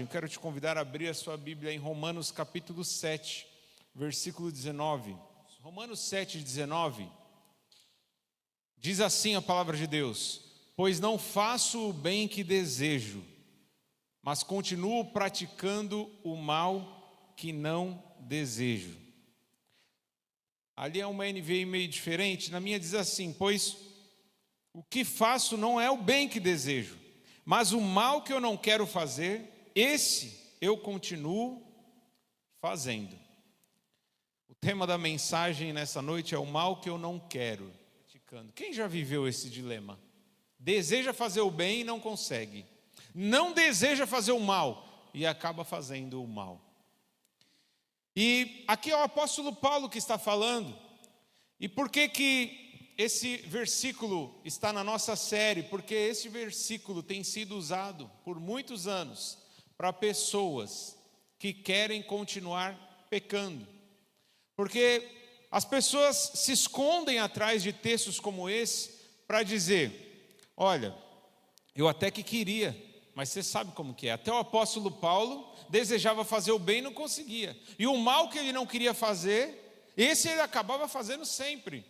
quero te convidar a abrir a sua Bíblia em Romanos capítulo 7, versículo 19. Romanos 7, 19, diz assim a palavra de Deus: pois não faço o bem que desejo, mas continuo praticando o mal que não desejo. Ali é uma NVI meio diferente, na minha diz assim: pois o que faço não é o bem que desejo, mas o mal que eu não quero fazer, esse eu continuo fazendo. O tema da mensagem nessa noite é o mal que eu não quero. Quem já viveu esse dilema? Deseja fazer o bem e não consegue. Não deseja fazer o mal e acaba fazendo o mal. E aqui é o apóstolo Paulo que está falando. E por que esse versículo está na nossa série? Porque esse versículo tem sido usado por muitos anos para pessoas que querem continuar pecando. Porque as pessoas se escondem atrás de textos como esse para dizer: olha, eu até que queria, mas você sabe como que é. Até o apóstolo Paulo desejava fazer o bem e não conseguia. E o mal que ele não queria fazer, esse ele acabava fazendo sempre.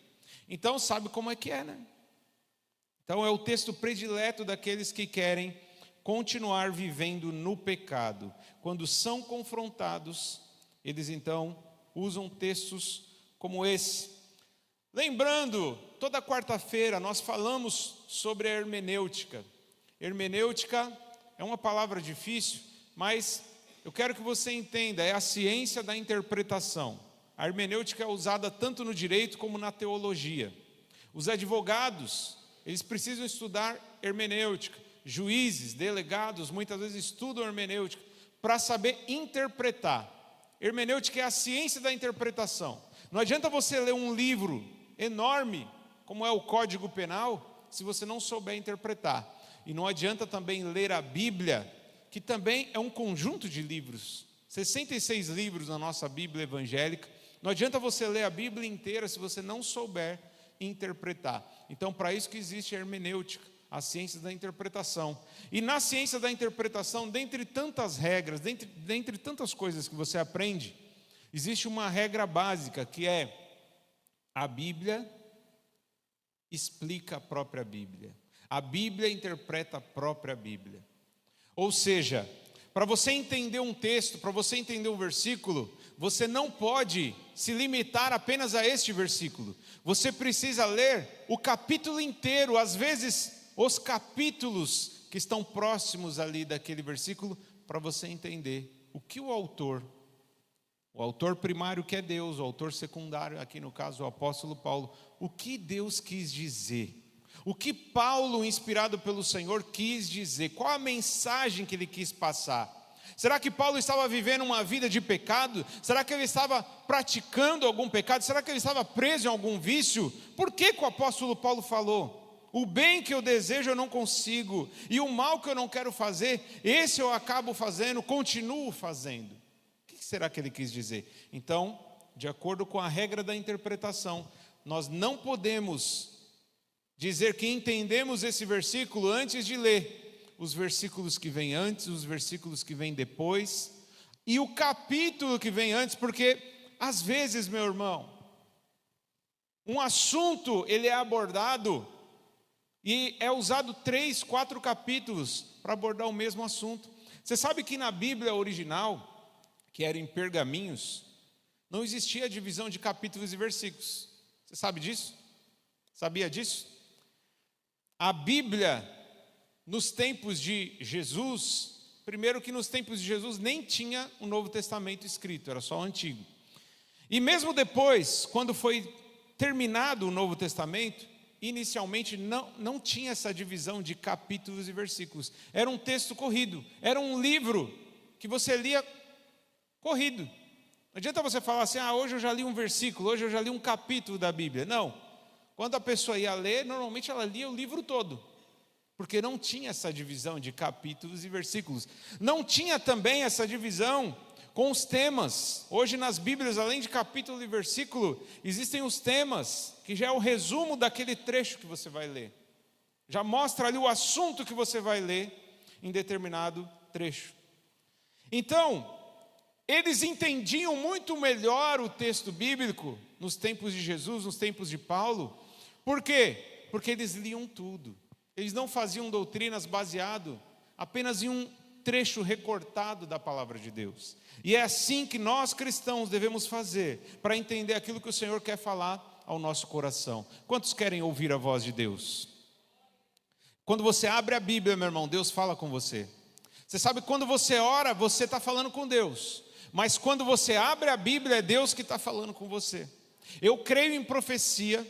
Então sabe como é que é, né? Então é o texto predileto daqueles que querem continuar vivendo no pecado. Quando são confrontados, eles então usam textos como esse. Lembrando, toda quarta-feira nós falamos sobre a hermenêutica. Hermenêutica é uma palavra difícil, mas eu quero que você entenda, é a ciência da interpretação. A hermenêutica é usada tanto no direito como na teologia. Os advogados, eles precisam estudar hermenêutica. Juízes, delegados, muitas vezes estudam hermenêutica para saber interpretar. Hermenêutica é a ciência da interpretação. Não adianta você ler um livro enorme, como é o Código Penal, se você não souber interpretar. E não adianta também ler a Bíblia, que também é um conjunto de livros. 66 livros na nossa Bíblia evangélica. Não adianta você ler a Bíblia inteira se você não souber interpretar. Então, para isso que existe a hermenêutica, a ciência da interpretação. E na ciência da interpretação, dentre tantas regras, dentre tantas coisas que você aprende, existe uma regra básica, que é: a Bíblia explica a própria Bíblia. A Bíblia interpreta a própria Bíblia. Ou seja, para você entender um texto, para você entender um versículo, você não pode se limitar apenas a este versículo. Você precisa ler o capítulo inteiro, às vezes os capítulos que estão próximos ali daquele versículo, para você entender o que o autor primário, que é Deus, o autor secundário, aqui no caso o apóstolo Paulo, o que Deus quis dizer. O que Paulo, inspirado pelo Senhor, quis dizer? Qual a mensagem que ele quis passar? Será que Paulo estava vivendo uma vida de pecado? Será que ele estava praticando algum pecado? Será que ele estava preso em algum vício? Por que o apóstolo Paulo falou: o bem que eu desejo eu não consigo, e o mal que eu não quero fazer, esse eu acabo fazendo, continuo fazendo? O que será que ele quis dizer? Então, de acordo com a regra da interpretação, nós não podemos dizer que entendemos esse versículo antes de ler os versículos que vêm antes, os versículos que vêm depois, e o capítulo que vem antes, porque às vezes, meu irmão, um assunto ele é abordado e é usado 3, 4 capítulos para abordar o mesmo assunto. Você sabe que na Bíblia original, que era em pergaminhos, não existia divisão de capítulos e versículos. Você sabe disso? Sabia disso? A Bíblia, nos tempos de Jesus, primeiro que nos tempos de Jesus nem tinha o Novo Testamento escrito, era só o Antigo. E mesmo depois, quando foi terminado o Novo Testamento, inicialmente não tinha essa divisão de capítulos e versículos. Era um texto corrido, era um livro que você lia corrido. Não adianta você falar assim: hoje eu já li um versículo, hoje eu já li um capítulo da Bíblia. Não. Quando a pessoa ia ler, normalmente ela lia o livro todo, porque não tinha essa divisão de capítulos e versículos. Não tinha também essa divisão com os temas. Hoje nas Bíblias, além de capítulo e versículo, existem os temas, que já é o resumo daquele trecho que você vai ler. Já mostra ali o assunto que você vai ler em determinado trecho. Então, eles entendiam muito melhor o texto bíblico nos tempos de Jesus, nos tempos de Paulo. Por quê? Porque eles liam tudo. Eles não faziam doutrinas baseado apenas em um trecho recortado da palavra de Deus. E é assim que nós cristãos devemos fazer para entender aquilo que o Senhor quer falar ao nosso coração. Quantos querem ouvir a voz de Deus? Quando você abre a Bíblia, meu irmão, Deus fala com você. Você sabe, quando você ora, você está falando com Deus. Mas quando você abre a Bíblia, é Deus que está falando com você. Eu creio em profecia,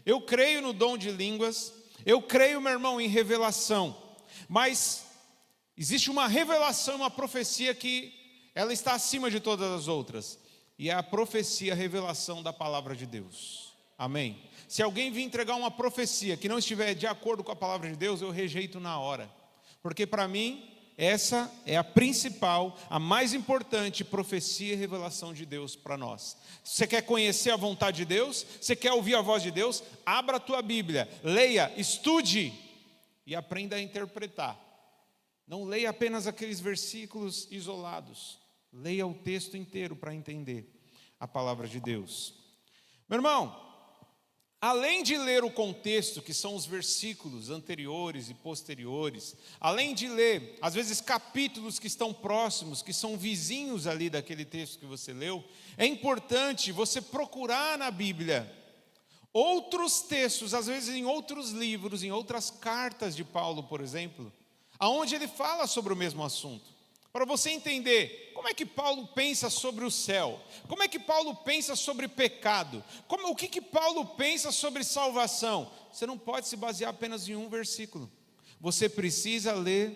eu creio no dom de línguas, eu creio, meu irmão, em revelação. Mas existe uma revelação, uma profecia que ela está acima de todas as outras. E é a profecia, a revelação da palavra de Deus. Amém? Se alguém vir entregar uma profecia que não estiver de acordo com a palavra de Deus, eu rejeito na hora. Porque para mim, essa é a principal, a mais importante profecia e revelação de Deus para nós. Você quer conhecer a vontade de Deus? Você quer ouvir a voz de Deus? Abra a tua Bíblia, leia, estude e aprenda a interpretar. Não leia apenas aqueles versículos isolados. Leia o texto inteiro para entender a palavra de Deus. Meu irmão, além de ler o contexto, que são os versículos anteriores e posteriores, além de ler, às vezes, capítulos que estão próximos, que são vizinhos ali daquele texto que você leu, é importante você procurar na Bíblia outros textos, às vezes em outros livros, em outras cartas de Paulo, por exemplo, aonde ele fala sobre o mesmo assunto. Para você entender como é que Paulo pensa sobre o céu, como é que Paulo pensa sobre pecado, o que Paulo pensa sobre salvação. Você não pode se basear apenas em um versículo. Você precisa ler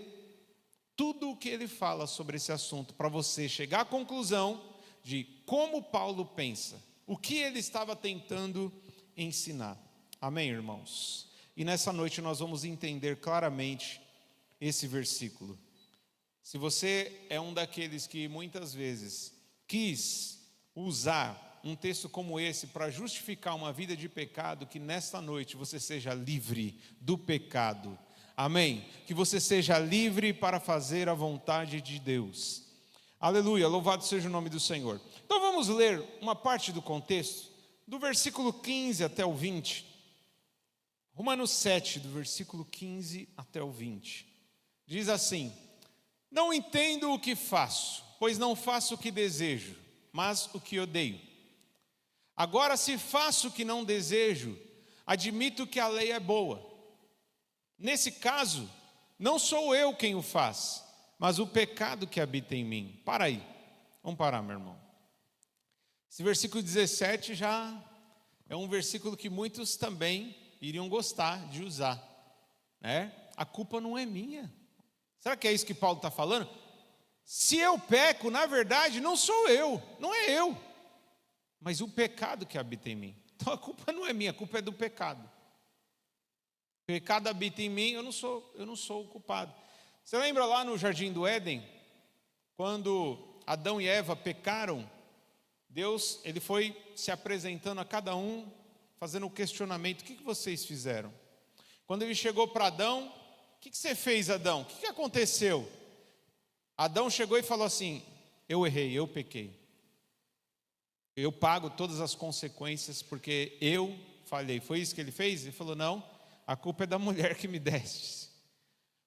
tudo o que ele fala sobre esse assunto, para você chegar à conclusão de como Paulo pensa, o que ele estava tentando ensinar. Amém, irmãos? E nessa noite nós vamos entender claramente esse versículo. Se você é um daqueles que muitas vezes quis usar um texto como esse para justificar uma vida de pecado, que nesta noite você seja livre do pecado. Amém? Que você seja livre para fazer a vontade de Deus. Aleluia, louvado seja o nome do Senhor. Então vamos ler uma parte do contexto, do versículo 15 até o 20. Romanos 7, do versículo 15 até o 20. Diz assim: não entendo o que faço, pois não faço o que desejo, mas o que odeio. Agora, se faço o que não desejo, admito que a lei é boa. Nesse caso, não sou eu quem o faz, mas o pecado que habita em mim. Para aí, vamos parar, meu irmão. Esse versículo 17 já é um versículo que muitos também iriam gostar de usar, né? A culpa não é minha. Será que é isso que Paulo está falando? Se eu peco, na verdade, não sou eu, não é eu, mas o pecado que habita em mim. Então a culpa não é minha, a culpa é do pecado. O pecado habita em mim, eu não sou o culpado. Você lembra lá no Jardim do Éden, quando Adão e Eva pecaram, Deus, ele foi se apresentando a cada um, fazendo um questionamento: o que vocês fizeram? Quando ele chegou para Adão: o que você fez, Adão? O que aconteceu? Adão chegou e falou assim: eu errei, eu pequei. Eu pago todas as consequências porque eu falhei. Foi isso que ele fez? Ele falou: não, a culpa é da mulher que me deste.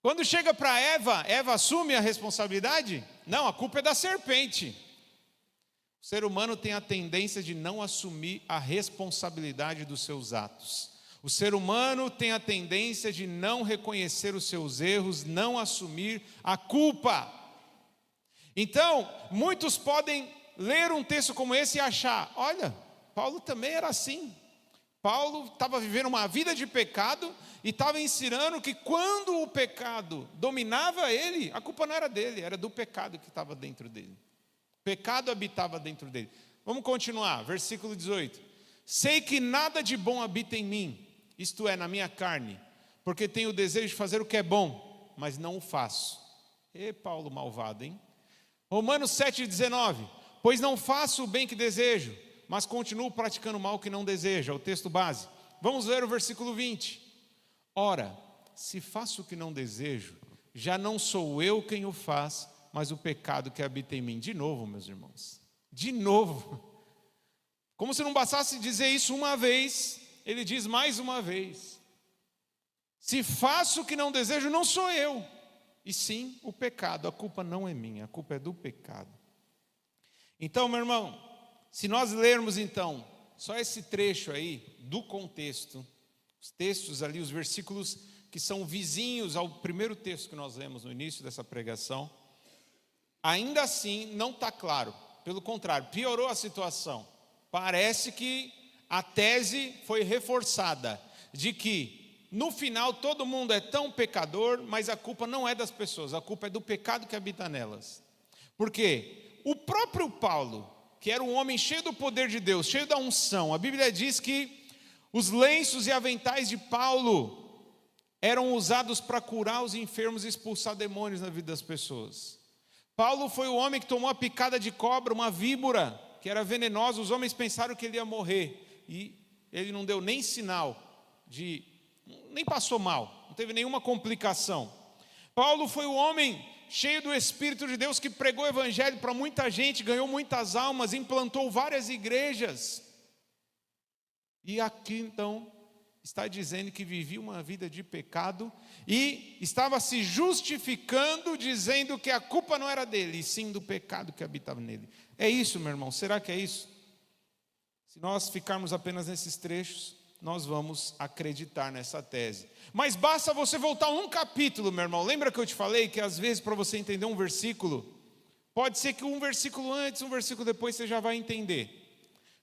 Quando chega para Eva, Eva assume a responsabilidade? Não, a culpa é da serpente. O ser humano tem a tendência de não assumir a responsabilidade dos seus atos. O ser humano tem a tendência de não reconhecer os seus erros, não assumir a culpa. Então, muitos podem ler um texto como esse e achar: olha, Paulo também era assim. Paulo estava vivendo uma vida de pecado e estava ensinando que quando o pecado dominava ele, a culpa não era dele, era do pecado que estava dentro dele. O pecado habitava dentro dele. Vamos continuar, versículo 18. Sei que nada de bom habita em mim, isto é, na minha carne, porque tenho o desejo de fazer o que é bom, mas não o faço. Paulo malvado, hein? Romanos 7,19. Pois não faço o bem que desejo, mas continuo praticando o mal que não desejo. É o texto base. Vamos ler o versículo 20. Ora, se faço o que não desejo, já não sou eu quem o faz, mas o pecado que habita em mim. De novo, meus irmãos, de novo. Como se não bastasse dizer isso uma vez, ele diz mais uma vez: se faço o que não desejo, não sou eu, e sim o pecado. A culpa não é minha, a culpa é do pecado. Então, meu irmão, se nós lermos então só esse trecho aí do contexto, os textos ali, os versículos que são vizinhos ao primeiro texto que nós lemos no início dessa pregação, ainda assim não está claro. Pelo contrário, piorou a situação. Parece que a tese foi reforçada de que no final todo mundo é tão pecador, mas a culpa não é das pessoas, a culpa é do pecado que habita nelas. Por quê? O próprio Paulo, que era um homem cheio do poder de Deus, cheio da unção, a Bíblia diz que os lenços e aventais de Paulo eram usados para curar os enfermos e expulsar demônios na vida das pessoas. Paulo foi o homem que tomou a picada de cobra, uma víbora, que era venenosa. Os homens pensaram que ele ia morrer, e ele não deu nem sinal nem passou mal, não teve nenhuma complicação. Paulo foi o homem cheio do Espírito de Deus, que pregou o evangelho para muita gente, ganhou muitas almas, implantou várias igrejas. E aqui então está dizendo que vivia uma vida de pecado e estava se justificando, dizendo que a culpa não era dele, e sim do pecado que habitava nele. É isso, meu irmão? Será que é isso? Se nós ficarmos apenas nesses trechos, nós vamos acreditar nessa tese. Mas basta você voltar um capítulo, meu irmão. Lembra que eu te falei que às vezes para você entender um versículo, pode ser que um versículo antes, um versículo depois você já vai entender.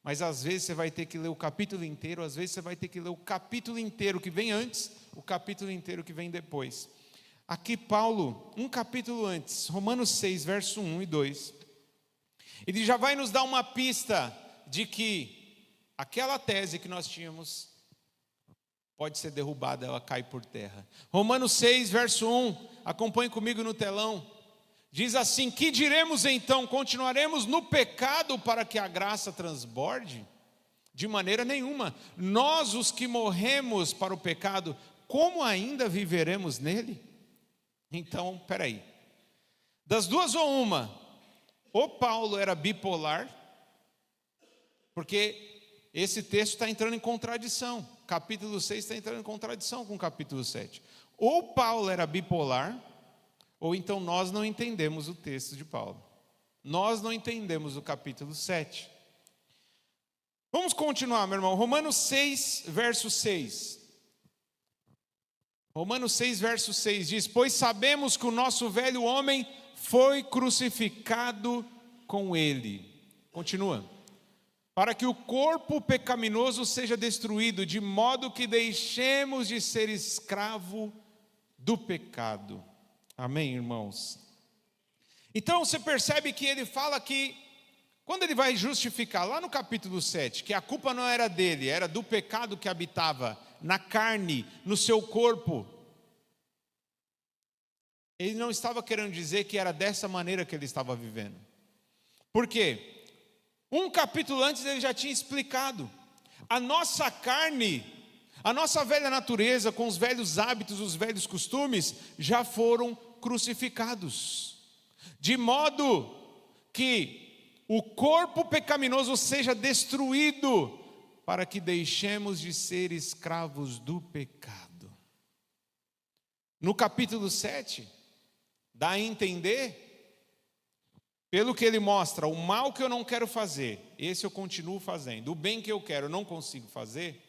Mas às vezes você vai ter que ler o capítulo inteiro, às vezes você vai ter que ler o capítulo inteiro que vem antes, o capítulo inteiro que vem depois. Aqui Paulo, um capítulo antes, Romanos 6, verso 1 e 2, ele já vai nos dar uma pista de que aquela tese que nós tínhamos pode ser derrubada, ela cai por terra. Romanos 6, verso 1, acompanhe comigo no telão. Diz assim: que diremos então? Continuaremos no pecado para que a graça transborde? De maneira nenhuma. Nós, os que morremos para o pecado, como ainda viveremos nele? Então, peraí. Das duas ou uma, ou Paulo era bipolar, porque esse texto está entrando em contradição. Capítulo 6 está entrando em contradição com o capítulo 7. Ou Paulo era bipolar, ou então nós não entendemos o texto de Paulo. Nós não entendemos o capítulo 7. Vamos continuar, meu irmão. Romanos 6, verso 6. Romanos 6, verso 6 diz: pois sabemos que o nosso velho homem foi crucificado com ele. Continua. Para que o corpo pecaminoso seja destruído, de modo que deixemos de ser escravo do pecado. Amém, irmãos? Então você percebe que ele fala que, quando ele vai justificar lá no capítulo 7, que a culpa não era dele, era do pecado que habitava na carne, no seu corpo, ele não estava querendo dizer que era dessa maneira que ele estava vivendo. Por quê? Um capítulo antes ele já tinha explicado: a nossa carne, a nossa velha natureza, com os velhos hábitos, os velhos costumes, já foram crucificados, de modo que o corpo pecaminoso seja destruído, para que deixemos de ser escravos do pecado. No capítulo 7, dá a entender, pelo que ele mostra, o mal que eu não quero fazer, esse eu continuo fazendo. O bem que eu quero, eu não consigo fazer.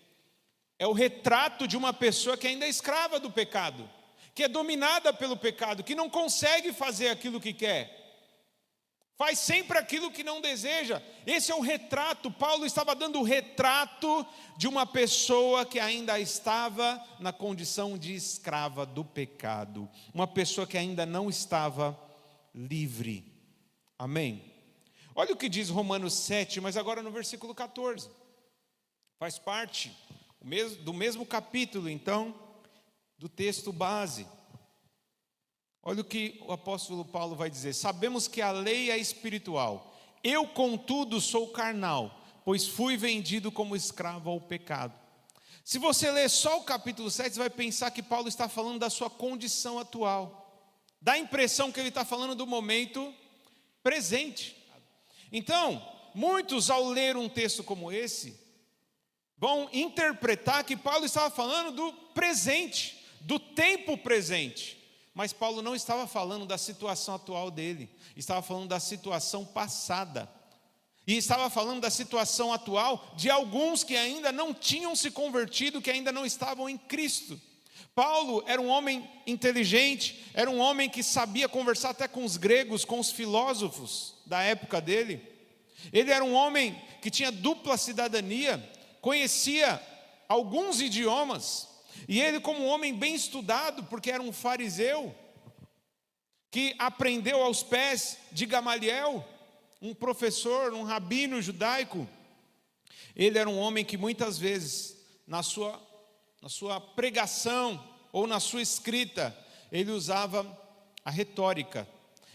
É o retrato de uma pessoa que ainda é escrava do pecado, que é dominada pelo pecado, que não consegue fazer aquilo que quer, faz sempre aquilo que não deseja. Esse é o retrato. Paulo estava dando o retrato de uma pessoa que ainda estava na condição de escrava do pecado, uma pessoa que ainda não estava livre. Amém? Olha o que diz Romanos 7, mas agora no versículo 14. Faz parte do mesmo capítulo, então, do texto base. Olha o que o apóstolo Paulo vai dizer: sabemos que a lei é espiritual, eu contudo sou carnal, pois fui vendido como escravo ao pecado. Se você ler só o capítulo 7, você vai pensar que Paulo está falando da sua condição atual, dá a impressão que ele está falando do momento presente. Então, muitos ao ler um texto como esse, vão interpretar que Paulo estava falando do presente, do tempo presente. Mas Paulo não estava falando da situação atual dele, estava falando da situação passada. E estava falando da situação atual de alguns que ainda não tinham se convertido, que ainda não estavam em Cristo. Paulo era um homem inteligente, era um homem que sabia conversar até com os gregos, com os filósofos da época dele. Ele era um homem que tinha dupla cidadania, conhecia alguns idiomas, e ele, como um homem bem estudado, porque era um fariseu, que aprendeu aos pés de Gamaliel, um professor, um rabino judaico, ele era um homem que muitas vezes, na sua pregação ou na sua escrita, ele usava a retórica.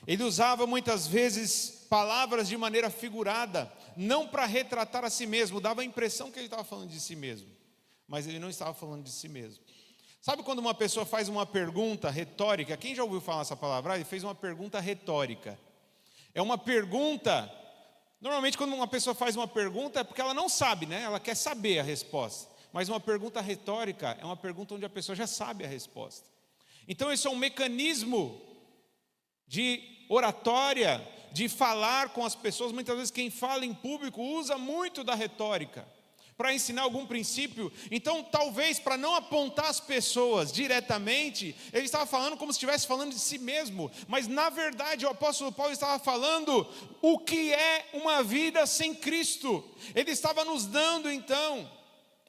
Ele usava muitas vezes palavras de maneira figurada, não para retratar a si mesmo, dava a impressão que ele estava falando de si mesmo, mas ele não estava falando de si mesmo. Sabe quando uma pessoa faz uma pergunta retórica? Quem já ouviu falar essa palavra? Ele fez uma pergunta retórica. É uma pergunta, normalmente quando uma pessoa faz uma pergunta é porque ela não sabe, né? Ela quer saber a resposta. Mas uma pergunta retórica é uma pergunta onde a pessoa já sabe a resposta. Então esse é um mecanismo de oratória, de falar com as pessoas. Muitas vezes quem fala em público usa muito da retórica para ensinar algum princípio. Então talvez para não apontar as pessoas diretamente, ele estava falando como se estivesse falando de si mesmo. Mas na verdade o apóstolo Paulo estava falando o que é uma vida sem Cristo. Ele estava nos dando então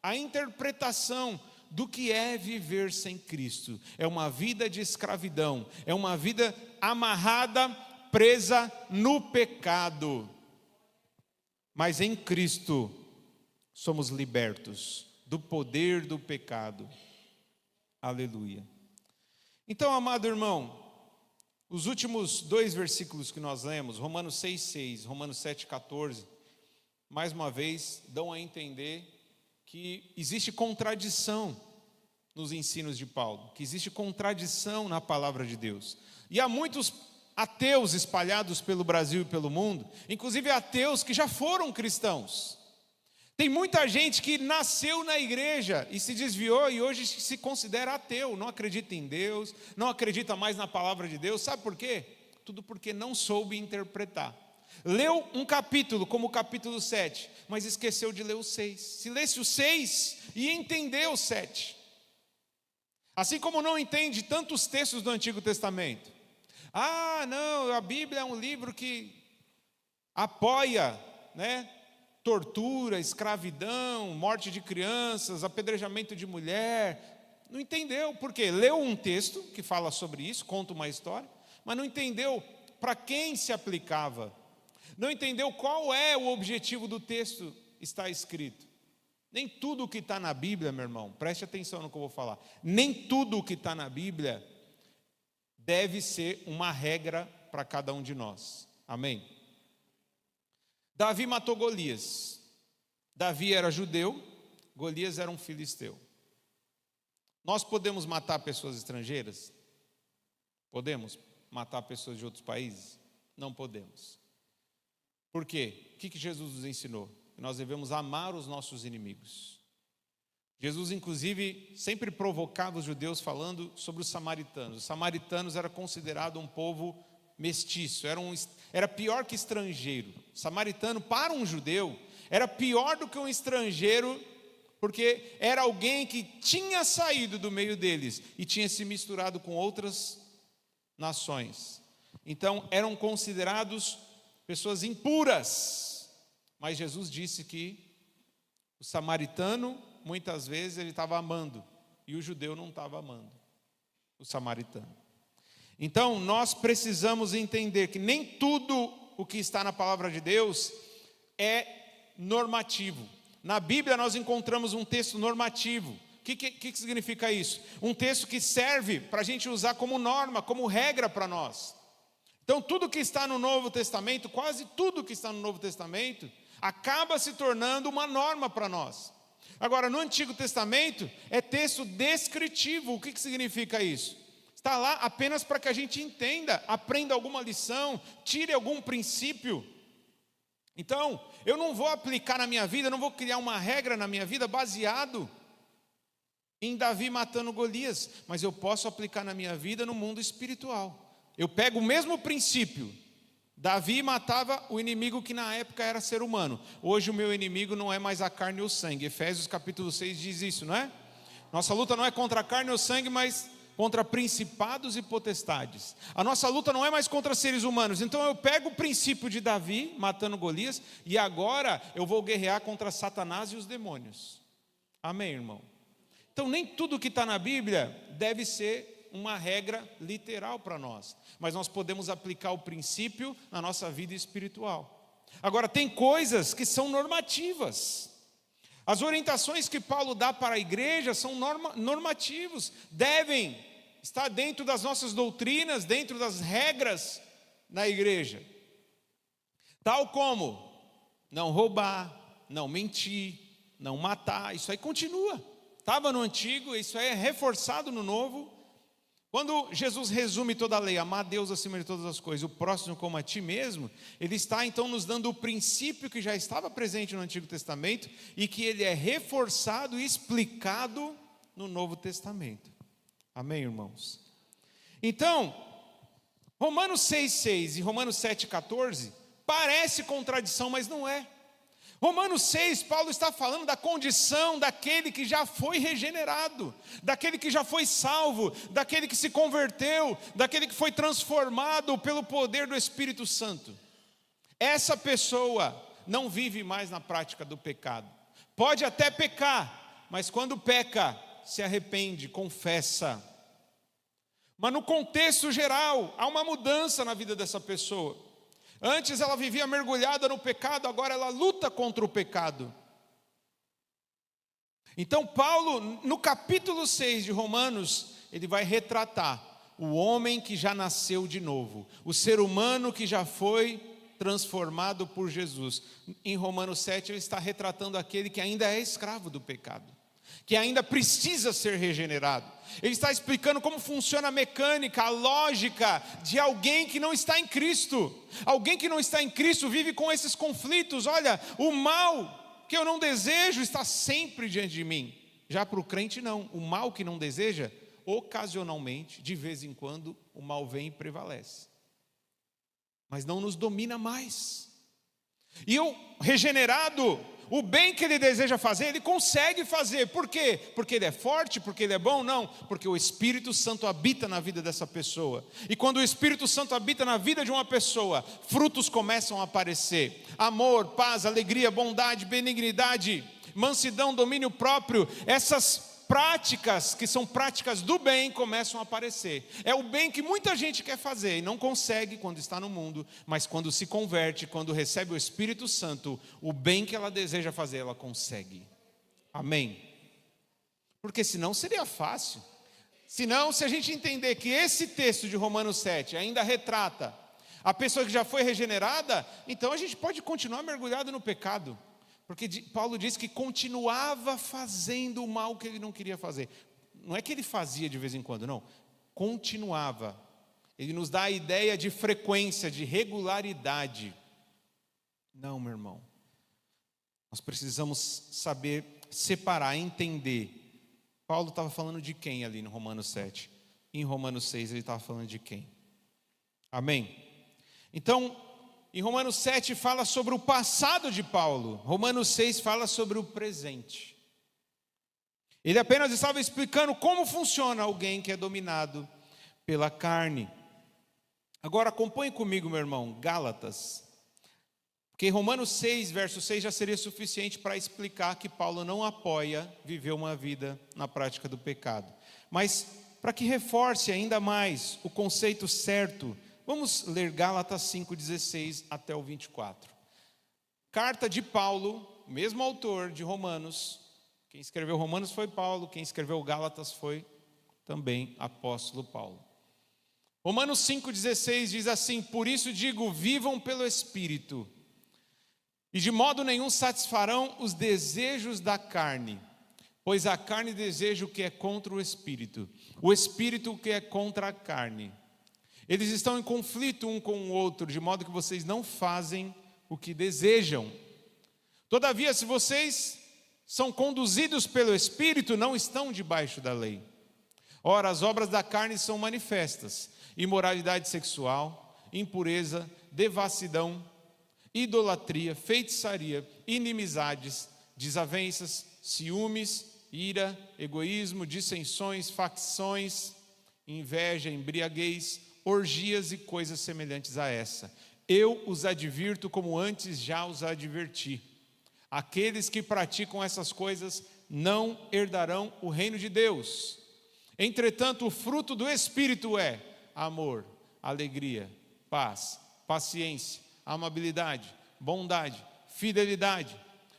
a interpretação do que é viver sem Cristo. É uma vida de escravidão, é uma vida amarrada, presa no pecado. Mas em Cristo somos libertos do poder do pecado. Aleluia. Então, amado irmão, os últimos 2 versículos que nós lemos, Romanos 6:6, Romanos 7:14, mais uma vez dão a entender que existe contradição nos ensinos de Paulo, que existe contradição na palavra de Deus. E há muitos ateus espalhados pelo Brasil e pelo mundo, inclusive ateus que já foram cristãos. Tem muita gente que nasceu na igreja e se desviou e hoje se considera ateu, não acredita em Deus, não acredita mais na palavra de Deus. Sabe por quê? Tudo porque não soube interpretar. Leu um capítulo, como o capítulo 7, mas esqueceu de ler o 6. Se lesse o 6, ia entender o 7. Assim como não entende tantos textos do Antigo Testamento. Ah, não, a Bíblia é um livro que apoia, né, tortura, escravidão, morte de crianças, apedrejamento de mulher. Não entendeu, por quê? Leu um texto que fala sobre isso, conta uma história, mas não entendeu para quem se aplicava. Não entendeu qual é o objetivo do texto está escrito. Nem tudo o que está na Bíblia, meu irmão, preste atenção no que eu vou falar. Nem tudo o que está na Bíblia deve ser uma regra para cada um de nós. Amém? Davi matou Golias. Davi era judeu, Golias era um filisteu. Nós podemos matar pessoas estrangeiras? Podemos matar pessoas de outros países? Não podemos. Por quê? O que Jesus nos ensinou? Nós devemos amar os nossos inimigos. Jesus, inclusive, sempre provocava os judeus falando sobre os samaritanos. Os samaritanos eram considerados um povo mestiço, era pior que estrangeiro. Samaritano, para um judeu, era pior do que um estrangeiro, porque era alguém que tinha saído do meio deles e tinha se misturado com outras nações. Então, eram considerados pessoas impuras. Mas Jesus disse que o samaritano, muitas vezes, ele estava amando, e o judeu não estava amando o samaritano. Então, nós precisamos entender que nem tudo o que está na palavra de Deus é normativo. Na Bíblia nós encontramos um texto normativo. O que significa isso? Um texto que serve para a gente usar como norma, como regra para nós. Então, tudo que está no Novo Testamento, quase tudo que está no Novo Testamento, acaba se tornando uma norma para nós. Agora, no Antigo Testamento, é texto descritivo. O que significa isso? Está lá apenas para que a gente entenda, aprenda alguma lição, tire algum princípio. Então, eu não vou aplicar na minha vida, não vou criar uma regra na minha vida baseado em Davi matando Golias, mas eu posso aplicar na minha vida no mundo espiritual. Eu pego o mesmo princípio. Davi matava o inimigo que na época era ser humano. Hoje o meu inimigo não é mais a carne e o sangue. Efésios capítulo 6 diz isso, não é? Nossa luta não é contra a carne ou sangue, mas contra principados e potestades. A nossa luta não é mais contra seres humanos. Então eu pego o princípio de Davi matando Golias e agora eu vou guerrear contra Satanás e os demônios. Amém, irmão? Então nem tudo que está na Bíblia deve ser uma regra literal para nós, mas nós podemos aplicar o princípio na nossa vida espiritual. Agora tem coisas que são normativas. As orientações que Paulo dá para a igreja são normativos, devem estar dentro das nossas doutrinas, dentro das regras na igreja. Tal como não roubar, não mentir, não matar, isso aí continua. Estava no antigo, isso aí é reforçado no novo. Quando Jesus resume toda a lei, amar a Deus acima de todas as coisas, o próximo como a ti mesmo, ele está então nos dando o princípio que já estava presente no Antigo Testamento e que ele é reforçado e explicado no Novo Testamento. Amém, irmãos? Então, Romanos 6,6 e Romanos 7,14 parece contradição, mas não é. Romanos 6, Paulo está falando da condição daquele que já foi regenerado, daquele que já foi salvo, daquele que se converteu, daquele que foi transformado pelo poder do Espírito Santo. Essa pessoa não vive mais na prática do pecado. Pode até pecar, mas quando peca, se arrepende, confessa. Mas no contexto geral, há uma mudança na vida dessa pessoa. Antes ela vivia mergulhada no pecado, agora ela luta contra o pecado. Então Paulo, no capítulo 6 de Romanos, ele vai retratar o homem que já nasceu de novo, o ser humano que já foi transformado por Jesus. Em Romanos 7 ele está retratando aquele que ainda é escravo do pecado, que ainda precisa ser regenerado. Ele está explicando como funciona a mecânica, a lógica de alguém que não está em Cristo. Alguém que não está em Cristo vive com esses conflitos. Olha, o mal que eu não desejo está sempre diante de mim. Já para o crente não, o mal que não deseja, ocasionalmente, de vez em quando, o mal vem e prevalece. Mas não nos domina mais. E o regenerado, o bem que ele deseja fazer, ele consegue fazer. Por quê? Porque ele é forte, porque ele é bom? Não, porque o Espírito Santo habita na vida dessa pessoa. E quando o Espírito Santo habita na vida de uma pessoa, frutos começam a aparecer: amor, paz, alegria, bondade, benignidade, mansidão, domínio próprio. Essas práticas, que são práticas do bem, começam a aparecer. É o bem que muita gente quer fazer e não consegue quando está no mundo, mas quando se converte, quando recebe o Espírito Santo, o bem que ela deseja fazer, ela consegue. Amém? Porque senão seria fácil. Senão, se a gente entender que esse texto de Romanos 7 ainda retrata a pessoa que já foi regenerada, então a gente pode continuar mergulhado no pecado. Porque Paulo diz que continuava fazendo o mal que ele não queria fazer. Não é que ele fazia de vez em quando, não. Continuava. Ele nos dá a ideia de frequência, de regularidade. Não, meu irmão. Nós precisamos saber separar, entender. Paulo estava falando de quem ali no Romanos 7? Em Romanos 6 ele estava falando de quem? Amém? Então, em Romanos 7 fala sobre o passado de Paulo. Romanos 6 fala sobre o presente. Ele apenas estava explicando como funciona alguém que é dominado pela carne. Agora acompanhe comigo, meu irmão, Gálatas. Porque Romanos 6, verso 6 já seria suficiente para explicar que Paulo não apoia viver uma vida na prática do pecado. Mas para que reforce ainda mais o conceito certo, vamos ler Gálatas 5:16 até o 24. Carta de Paulo, o mesmo autor de Romanos. Quem escreveu Romanos foi Paulo, quem escreveu Gálatas foi também apóstolo Paulo. Romanos 5:16 diz assim: por isso digo, vivam pelo Espírito, e de modo nenhum satisfarão os desejos da carne, Pois a carne deseja o que é contra o espírito o que é contra a carne. Eles estão em conflito um com o outro, de modo que vocês não fazem o que desejam. Todavia, se vocês são conduzidos pelo Espírito, não estão debaixo da lei. Ora, as obras da carne são manifestas: imoralidade sexual, impureza, devassidão, idolatria, feitiçaria, inimizades, desavenças, ciúmes, ira, egoísmo, dissensões, facções, inveja, embriaguez, orgias e coisas semelhantes a essa. Eu os advirto como antes já os adverti. Aqueles que praticam essas coisas não herdarão o reino de Deus. Entretanto, o fruto do Espírito é amor, alegria, paz, paciência, amabilidade, bondade, fidelidade,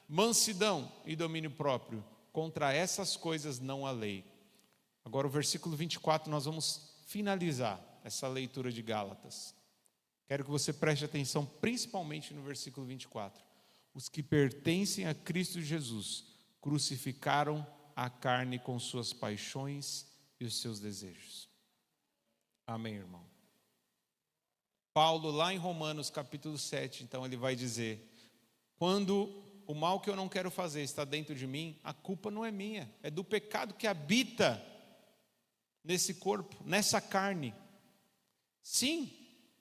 mansidão e domínio próprio. Contra essas coisas não há lei. Agora o versículo 24, nós vamos finalizar essa leitura de Gálatas. Quero que você preste atenção principalmente no versículo 24. Os que pertencem a Cristo Jesus crucificaram a carne com suas paixões e os seus desejos. Amém, irmão? Paulo, lá em Romanos capítulo 7, então ele vai dizer: quando o mal que eu não quero fazer está dentro de mim, a culpa não é minha, é do pecado que habita nesse corpo, nessa carne. Sim,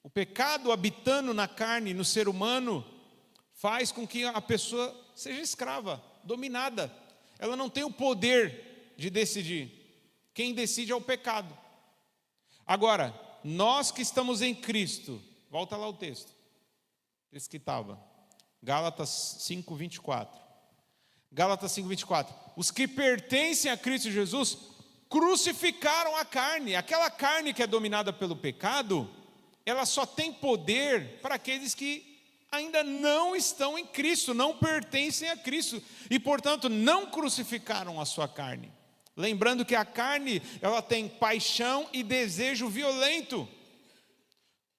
o pecado habitando na carne, no ser humano, faz com que a pessoa seja escrava, dominada. Ela não tem o poder de decidir. Quem decide é o pecado. Agora, nós que estamos em Cristo, volta lá o texto, esse que estava, Gálatas 5:24. Gálatas 5:24. Os que pertencem a Cristo Jesus crucificaram a carne. Aquela carne que é dominada pelo pecado, ela só tem poder para aqueles que ainda não estão em Cristo, não pertencem a Cristo e, portanto, não crucificaram a sua carne. Lembrando que a carne, ela tem paixão e desejo violento.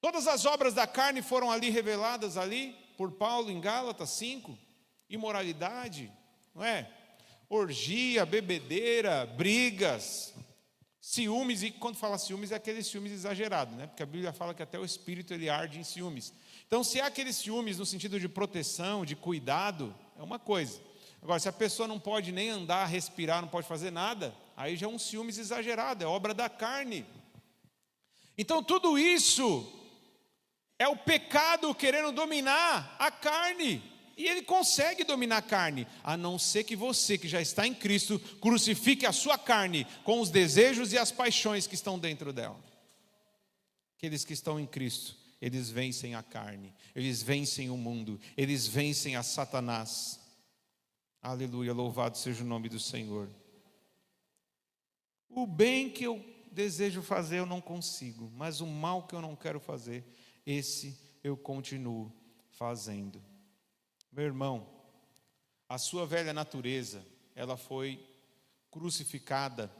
Todas as obras da carne foram ali reveladas ali por Paulo em Gálatas 5. Imoralidade, não é? Orgia, bebedeira, brigas, ciúmes. E quando fala ciúmes é aquele ciúmes exagerado, né? Porque a Bíblia fala que até o espírito ele arde em ciúmes. Então, se há aqueles ciúmes no sentido de proteção, de cuidado, é uma coisa. Agora, se a pessoa não pode nem andar, respirar, não pode fazer nada, aí já é um ciúmes exagerado, é obra da carne. Então, tudo isso é o pecado querendo dominar a carne. E ele consegue dominar a carne, a não ser que você, que já está em Cristo, crucifique a sua carne com os desejos e as paixões que estão dentro dela. Aqueles que estão em Cristo, eles vencem a carne, eles vencem o mundo, eles vencem a Satanás. Aleluia, louvado seja o nome do Senhor. O bem que eu desejo fazer eu não consigo, mas o mal que eu não quero fazer, esse eu continuo fazendo. Meu irmão, a sua velha natureza, ela foi crucificada,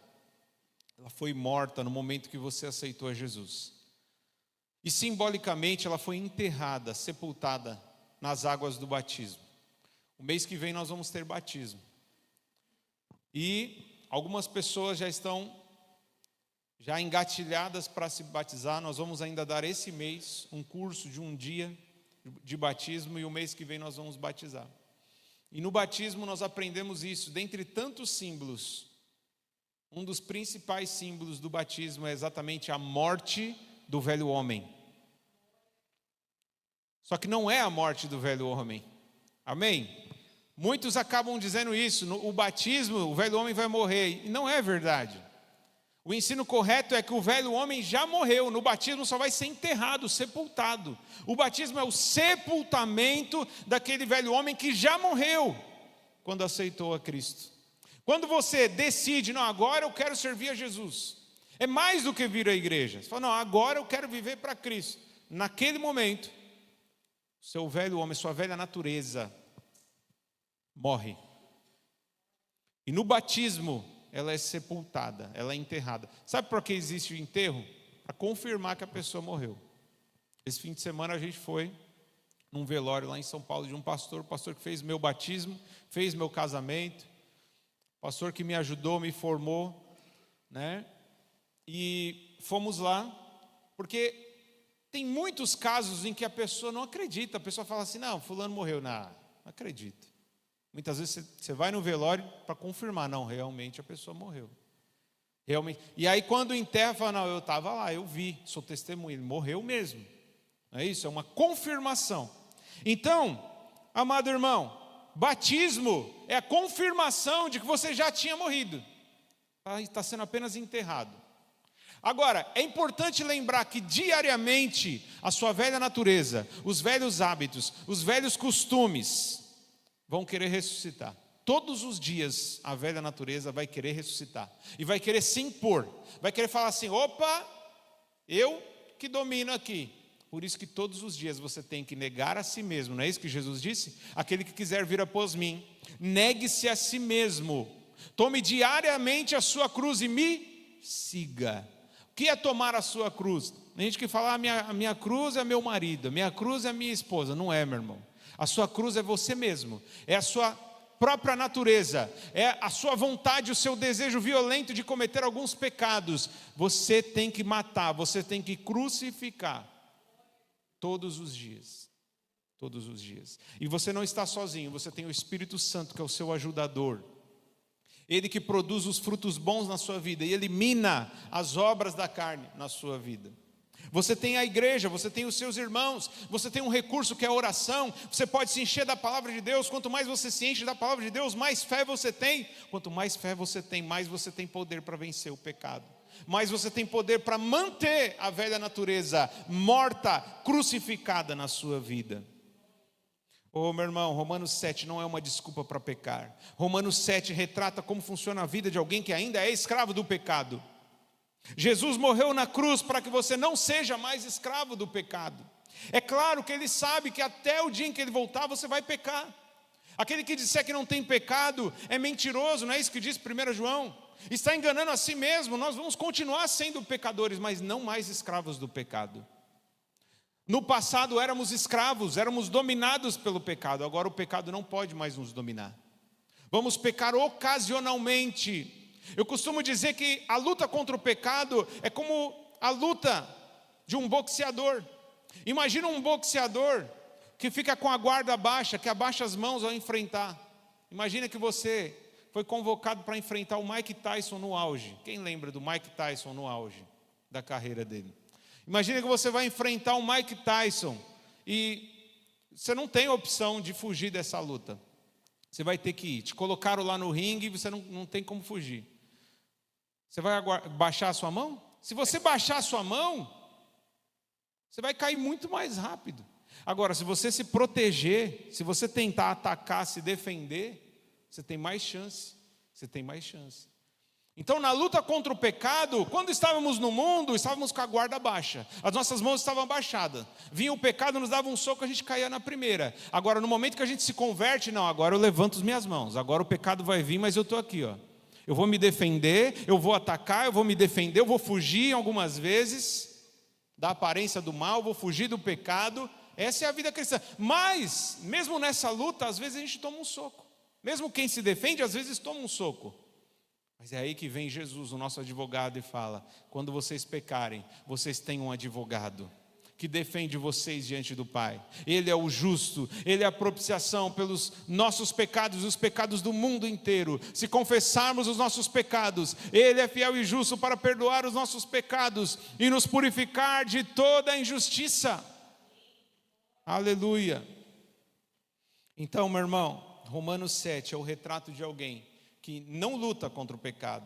ela foi morta no momento que você aceitou a Jesus. E simbolicamente ela foi enterrada, sepultada nas águas do batismo. O mês que vem nós vamos ter batismo. E algumas pessoas já estão engatilhadas para se batizar. Nós vamos ainda dar esse mês um curso de um dia de batismo e o mês que vem nós vamos batizar. E no batismo nós aprendemos isso, dentre tantos símbolos, um dos principais símbolos do batismo é exatamente a morte do velho homem. Só que não é a morte do velho homem. Amém? Muitos acabam dizendo isso, no batismo o velho homem vai morrer, e não é verdade. O ensino correto é que o velho homem já morreu, no batismo só vai ser enterrado, sepultado. O batismo é o sepultamento daquele velho homem que já morreu quando aceitou a Cristo. Quando você decide, não, agora eu quero servir a Jesus, é mais do que vir à igreja. Você fala, não, agora eu quero viver para Cristo. Naquele momento, seu velho homem, sua velha natureza morre. E no batismo, ela é sepultada, ela é enterrada. Sabe por que existe o enterro? Para confirmar que a pessoa morreu. Esse fim de semana a gente foi num velório lá em São Paulo de um pastor, o pastor que fez meu batismo, fez meu casamento. pastor que me ajudou, me formou, né? E fomos lá, porque tem muitos casos em que a pessoa não acredita. A pessoa fala assim, não, fulano morreu. Não acredito. Muitas vezes você vai no velório para confirmar, não, realmente a pessoa morreu. Realmente. E aí quando enterra, fala, não, eu estava lá, eu vi, sou testemunha, ele morreu mesmo. Não é isso? É uma confirmação. Então, amado irmão, batismo é a confirmação de que você já tinha morrido. Está sendo apenas enterrado. Agora, é importante lembrar que diariamente a sua velha natureza, os velhos hábitos, os velhos costumes vão querer ressuscitar. Todos os dias a velha natureza vai querer ressuscitar e vai querer se impor, vai querer falar assim, opa, eu que domino aqui. Por isso que todos os dias você tem que negar a si mesmo, não é isso que Jesus disse? Aquele que quiser vir após mim, negue-se a si mesmo, tome diariamente a sua cruz e me siga. O que é tomar a sua cruz? Tem gente que fala, a minha cruz é meu marido, a minha cruz é minha esposa. Não é, meu irmão. A sua cruz é você mesmo, é a sua própria natureza, é a sua vontade, o seu desejo violento de cometer alguns pecados. Você tem que matar, você tem que crucificar, todos os dias. Todos os dias. E você não está sozinho, você tem o Espírito Santo, que é o seu ajudador. Ele que produz os frutos bons na sua vida e elimina as obras da carne na sua vida. Você tem a igreja, você tem os seus irmãos, você tem um recurso que é a oração. Você pode se encher da palavra de Deus. Quanto mais você se enche da palavra de Deus, mais fé você tem. Quanto mais fé você tem, mais você tem poder para vencer o pecado. Mais você tem poder para manter a velha natureza morta, crucificada na sua vida. Meu irmão, Romanos 7 não é uma desculpa para pecar. Romanos 7 retrata como funciona a vida de alguém que ainda é escravo do pecado. Jesus morreu na cruz para que você não seja mais escravo do pecado. É claro que Ele sabe que até o dia em que Ele voltar você vai pecar. Aquele que disser que não tem pecado é mentiroso, não é isso que diz 1 João? Está enganando a si mesmo. Nós vamos continuar sendo pecadores, mas não mais escravos do pecado. No passado éramos escravos, éramos dominados pelo pecado. Agora o pecado não pode mais nos dominar. Vamos pecar ocasionalmente. Eu costumo dizer que a luta contra o pecado é como a luta de um boxeador. Imagina um boxeador que fica com a guarda baixa, que abaixa as mãos ao enfrentar. Imagina que você foi convocado para enfrentar o Mike Tyson no auge. Quem lembra do Mike Tyson no auge da carreira dele? Imagina que você vai enfrentar o Mike Tyson e você não tem opção de fugir dessa luta. Você vai ter que ir. Te colocaram lá no ringue e você não tem como fugir. Você vai baixar a sua mão? Se você baixar a sua mão, você vai cair muito mais rápido. Agora, se você se proteger, se você tentar atacar, se defender, você tem mais chance. Você tem mais chance. Então, na luta contra o pecado, quando estávamos no mundo, estávamos com a guarda baixa. As nossas mãos estavam abaixadas. Vinha o pecado, nos dava um soco, a gente caía na primeira. Agora, no momento que a gente se converte, não, agora eu levanto as minhas mãos. Agora o pecado vai vir, mas eu estou aqui, ó. Eu vou me defender, eu vou atacar, eu vou me defender, eu vou fugir algumas vezes da aparência do mal, vou fugir do pecado. Essa é a vida cristã. Mas, mesmo nessa luta, às vezes a gente toma um soco. Mesmo quem se defende, às vezes toma um soco. Mas é aí que vem Jesus, o nosso advogado, e fala: quando vocês pecarem, vocês têm um advogado que defende vocês diante do Pai. Ele é o justo, Ele é a propiciação pelos nossos pecados e os pecados do mundo inteiro. Se confessarmos os nossos pecados, Ele é fiel e justo para perdoar os nossos pecados e nos purificar de toda a injustiça. Aleluia. Então, meu irmão, Romanos 7 é o retrato de alguém que não luta contra o pecado,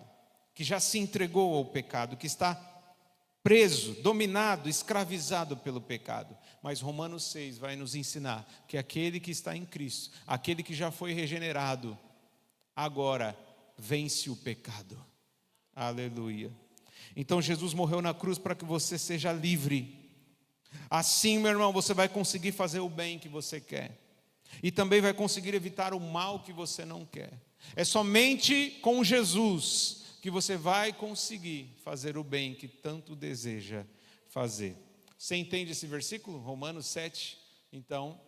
que já se entregou ao pecado, que está preso, dominado, escravizado pelo pecado. Mas Romanos 6 vai nos ensinar que aquele que está em Cristo, aquele que já foi regenerado, agora vence o pecado. Aleluia. Então Jesus morreu na cruz para que você seja livre. Assim, meu irmão, você vai conseguir fazer o bem que você quer. E também vai conseguir evitar o mal que você não quer. É somente com Jesus que você vai conseguir fazer o bem que tanto deseja fazer. Você entende esse versículo? Romanos 7. Então,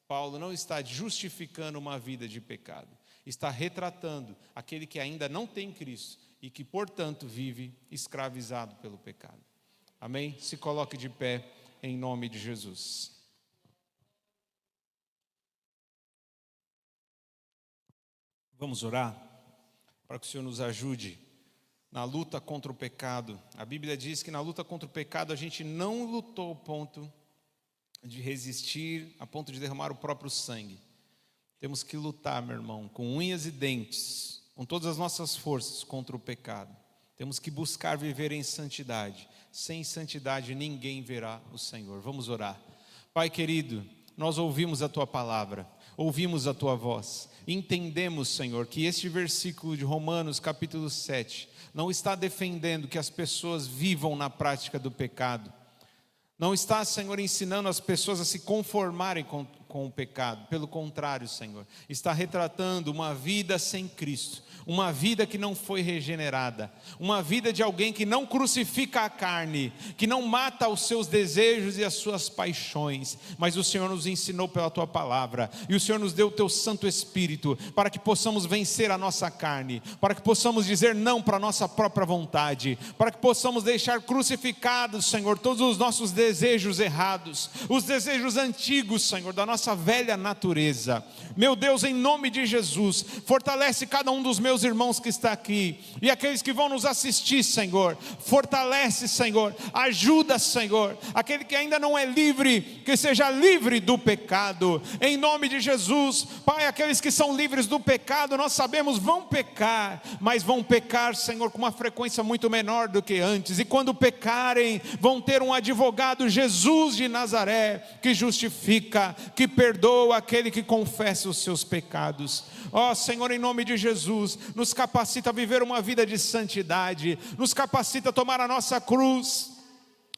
Paulo não está justificando uma vida de pecado. está retratando aquele que ainda não tem Cristo e que, portanto, vive escravizado pelo pecado. Amém? Se coloque de pé em nome de Jesus. Vamos orar para que o Senhor nos ajude na luta contra o pecado. A Bíblia diz que na luta contra o pecado a gente não lutou ao ponto de resistir, a ponto de derramar o próprio sangue. Temos que lutar, meu irmão, com unhas e dentes, com todas as nossas forças contra o pecado. Temos que buscar viver em santidade. Sem santidade ninguém verá o Senhor. Vamos orar. Pai querido, nós ouvimos a Tua palavra, ouvimos a Tua voz. Entendemos, Senhor, que este versículo de Romanos capítulo 7 não está defendendo que as pessoas vivam na prática do pecado. Não está, Senhor, ensinando as pessoas a se conformarem com o pecado. Pelo contrário, Senhor, está retratando uma vida sem Cristo, uma vida que não foi regenerada, uma vida de alguém que não crucifica a carne, que não mata os seus desejos e as suas paixões, mas o Senhor nos ensinou pela Tua palavra, e o Senhor nos deu o Teu Santo Espírito, para que possamos vencer a nossa carne, para que possamos dizer não para a nossa própria vontade, para que possamos deixar crucificados, Senhor, todos os nossos desejos errados, os desejos antigos, Senhor, da nossa velha natureza. Meu Deus, em nome de Jesus, fortalece cada um dos meus irmãos que está aqui, e aqueles que vão nos assistir, Senhor. Fortalece, Senhor, ajuda, Senhor, aquele que ainda não é livre, que seja livre do pecado, em nome de Jesus. Pai, aqueles que são livres do pecado, nós sabemos, vão pecar, mas vão pecar, Senhor, com uma frequência muito menor do que antes, e quando pecarem, vão ter um advogado, Jesus de Nazaré, que justifica, que perdoa aquele que confessa os seus pecados. Ó Senhor, em nome de Jesus, nos capacita a viver uma vida de santidade, nos capacita a tomar a nossa cruz,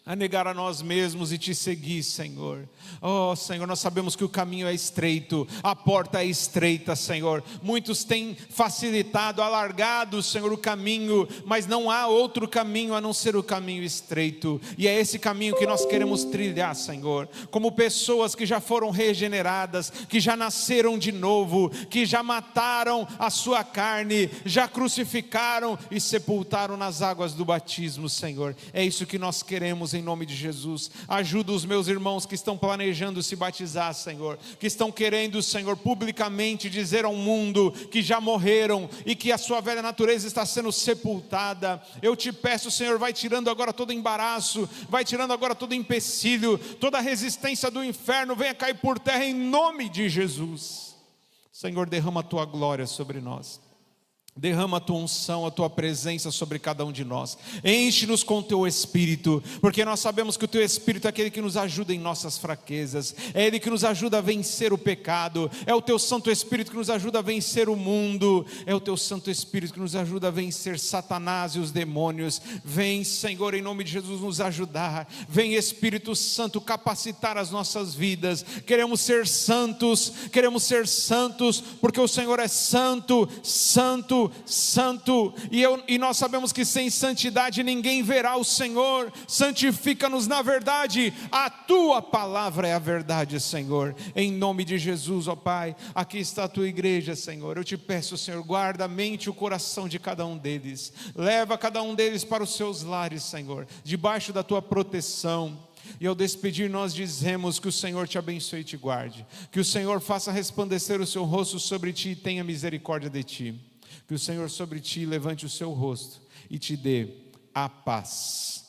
a negar a nós mesmos e Te seguir, Senhor. Oh Senhor, nós sabemos que o caminho é estreito, a porta é estreita, Senhor. Muitos têm facilitado, alargado, Senhor, o caminho, mas não há outro caminho a não ser o caminho estreito, e é esse caminho que nós queremos trilhar, Senhor, como pessoas que já foram regeneradas, que já nasceram de novo, que já mataram a sua carne, já crucificaram e sepultaram nas águas do batismo, Senhor. É isso que nós queremos, em nome de Jesus. Ajuda os meus irmãos que estão planejando se batizar, Senhor, que estão querendo, Senhor, publicamente dizer ao mundo que já morreram e que a sua velha natureza está sendo sepultada. Eu Te peço, Senhor, vai tirando agora todo embaraço, vai tirando agora todo empecilho, toda resistência do inferno, venha cair por terra em nome de Jesus. Senhor, derrama a Tua glória sobre nós. Derrama a Tua unção, a Tua presença sobre cada um de nós. Enche-nos com o Teu Espírito, porque nós sabemos que o Teu Espírito é aquele que nos ajuda em nossas fraquezas, é Ele que nos ajuda a vencer o pecado, é o Teu Santo Espírito que nos ajuda a vencer o mundo, é o Teu Santo Espírito que nos ajuda a vencer Satanás e os demônios. Vem, Senhor, em nome de Jesus, nos ajudar. Vem, Espírito Santo, capacitar as nossas vidas. Queremos ser santos, porque o Senhor é santo, santo, santo, e nós sabemos que sem santidade ninguém verá o Senhor. Santifica-nos na verdade, a Tua palavra é a verdade, Senhor, em nome de Jesus. Ó Pai, aqui está a Tua igreja, Senhor. Eu Te peço, Senhor, guarda a mente e o coração de cada um deles, leva cada um deles para os seus lares, Senhor, debaixo da Tua proteção. E ao despedir nós dizemos que o Senhor te abençoe e te guarde, que o Senhor faça resplandecer o seu rosto sobre ti e tenha misericórdia de ti, que o Senhor sobre ti levante o seu rosto e te dê a paz.